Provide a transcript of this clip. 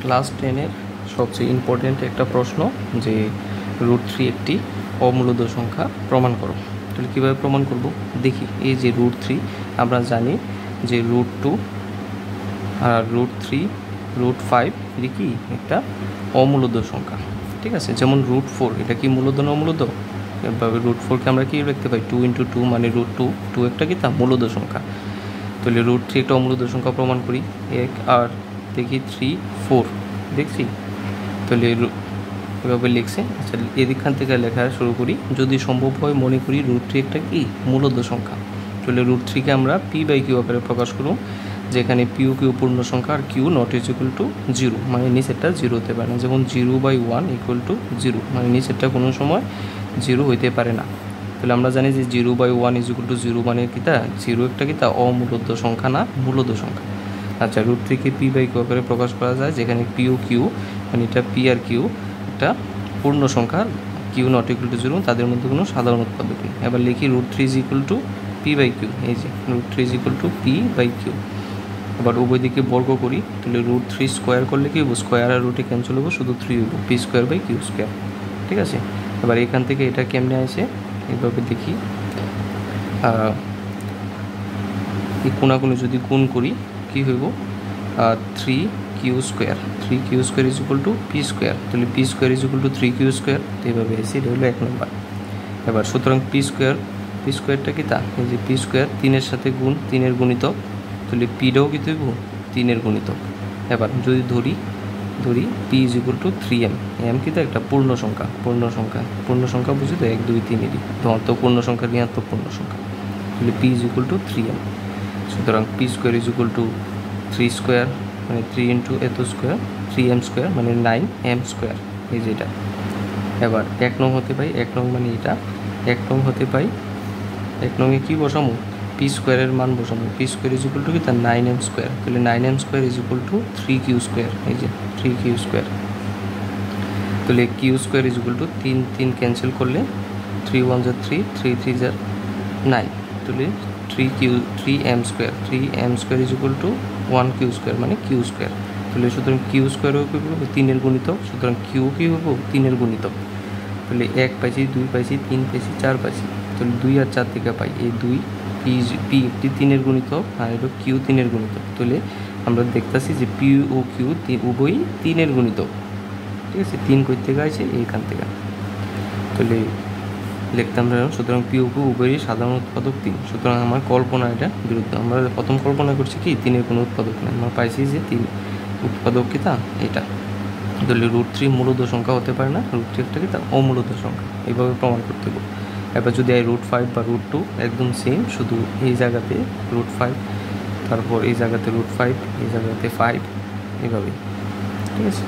Class 10-এর সবচেয়ে important একটা প্রশ্ন যে √3 একটি অমূলদ সংখ্যা প্রমাণ করো। তাহলে কীভাবে প্রমাণ করব দেখি। এই যে √3 আমরা জানি যে √2 আর √3 √5 এটা কি একটা অমূলদ সংখ্যা, ঠিক আছে। যেমন √4 এটা কি মূলদ না অমূলদ? এভাবে √4কে আমরা কি লিখতে পাই 2 × 2 মানে √2 একটা কি তা মূলদ সংখ্যা। তাহলে √3 একটা অমূলদ সংখ্যা প্রমাণ করি এক। আর দেখি 3 4 দেখছি, তাহলে এভাবে লিখছে। আচ্ছা এদিকখান থেকে লেখা শুরু করি। যদি সম্ভব হয় মনে করি √3 একটা কি মূলদ সংখ্যা। তাহলে √3কে আমরা p/q আকারে প্রকাশ করব, যেখানে p ও q পূর্ণ সংখ্যা আর q ≠ 0 মানে নিচেরটা 0 হতে পারে না। যেমন 0/1 = 0 মানে নিচেরটা কোনো সময় 0 হইতে পারে না। তাহলে আমরা জানি যে 0/1 = 0 মানে কি তা 0 একটা কি তা অমূলদ সংখ্যা না মূলদ সংখ্যা। আচ্ছা √3কে p/q আকারে প্রকাশ করা যায়, যেখানে p ও q মানে এটা p আর q একটা পূর্ণ সংখ্যা, q ≠ 0 তাদের মধ্যে কোনো সাধারণ উৎপাদক নেই। এবার লিখি √3 = p/q। এই যে √3 = p/q। আবার উভয় দিকে বর্গ করি, তাহলে √3 স্কোয়ার করলে কি হবো, স্কোয়ার আর রুটে ক্যান্সেল হবো, শুধু 3 হবো, p²/q²। ঠিক আছে। এবার এখান থেকে এটা কেমনে আসে এইভাবে দেখি। এই কোনাকুনি যদি গুণ করি কি হইব, 3q²। 3q² = p²। তাহলে p² = 3q²। তো এইভাবে এসে এটা হলো 1 নম্বর। এবার সুতরাং p²টা কি তা এই যে p² 3-এর সাথে গুণ, 3-এর গুণিতক। তাহলে pটাও কি হইব 3-এর গুণিতক। এবার যদি ধরি p = 3m। m কি তা একটা পূর্ণ সংখ্যা বুঝি তো 1 2 3-এরই ধনাত্মক পূর্ণ সংখ্যা ঋণাত্মক পূর্ণ সংখ্যা। তাহলে p = 3m। সুতরাং p² = 3² মানে 3 × এত স্কোয়ার 3m² মানে 9m²। এই যে এটা। এবার 1 নং হতে পাই, 1 নং মানে এটা 1 নং হতে পাই। 1 নংয়ে কী বসামো, p² মান বসামো। p² = কি তার 9m²। তাহলে 9m² = 3q²। এই যে 3q²। তাহলে q² = 3 3 ক্যান্সেল করলে 3 1 = 3 3 3 = 9। তাহলে 3m² = 1q² মানে q²। তাহলে সুতরাং q² 3-এর গুণিতক। সুতরাং q কি হবো 3-এর গুণিতক। তাহলে 1 পাইছি, 2 পাইছি, 3 পাইছি, 4 পাইছি। তাহলে 2 আর 4 থেকে পাই এই 2। p একটি 3-এর গুণিতক আর এটা q 3-এর গুণিতক। তাহলে আমরা দেখতেছি যে p ও q উভয়ই 3-এর গুণিতক। ঠিক আছে। 3 কই থেকে আসে এইখান থেকে। তাহলে লিখতাম সুতরাং p ও q উভয়ই সাধারণ উৎপাদক 3। সুতরাং আমার কল্পনা এটা বিরুদ্ধ। আমরা প্রথম কল্পনা করছি কি 3-এর কোনো উৎপাদক নেই, আমরা পাইছি যে 3 উৎপাদক কি তা এটা। তাহলে √3 মূলদ সংখ্যা হতে পারে না, √3 একটা কি তা অমূলদ সংখ্যা। এইভাবে প্রমাণ করতে হবে। এবার যদি এই √5 বা √2 একদম সেম, শুধু এই জায়গাতে √5, তারপর এই জায়গাতে √5, এই জায়গাতে 5, এইভাবেই। ঠিক আছে।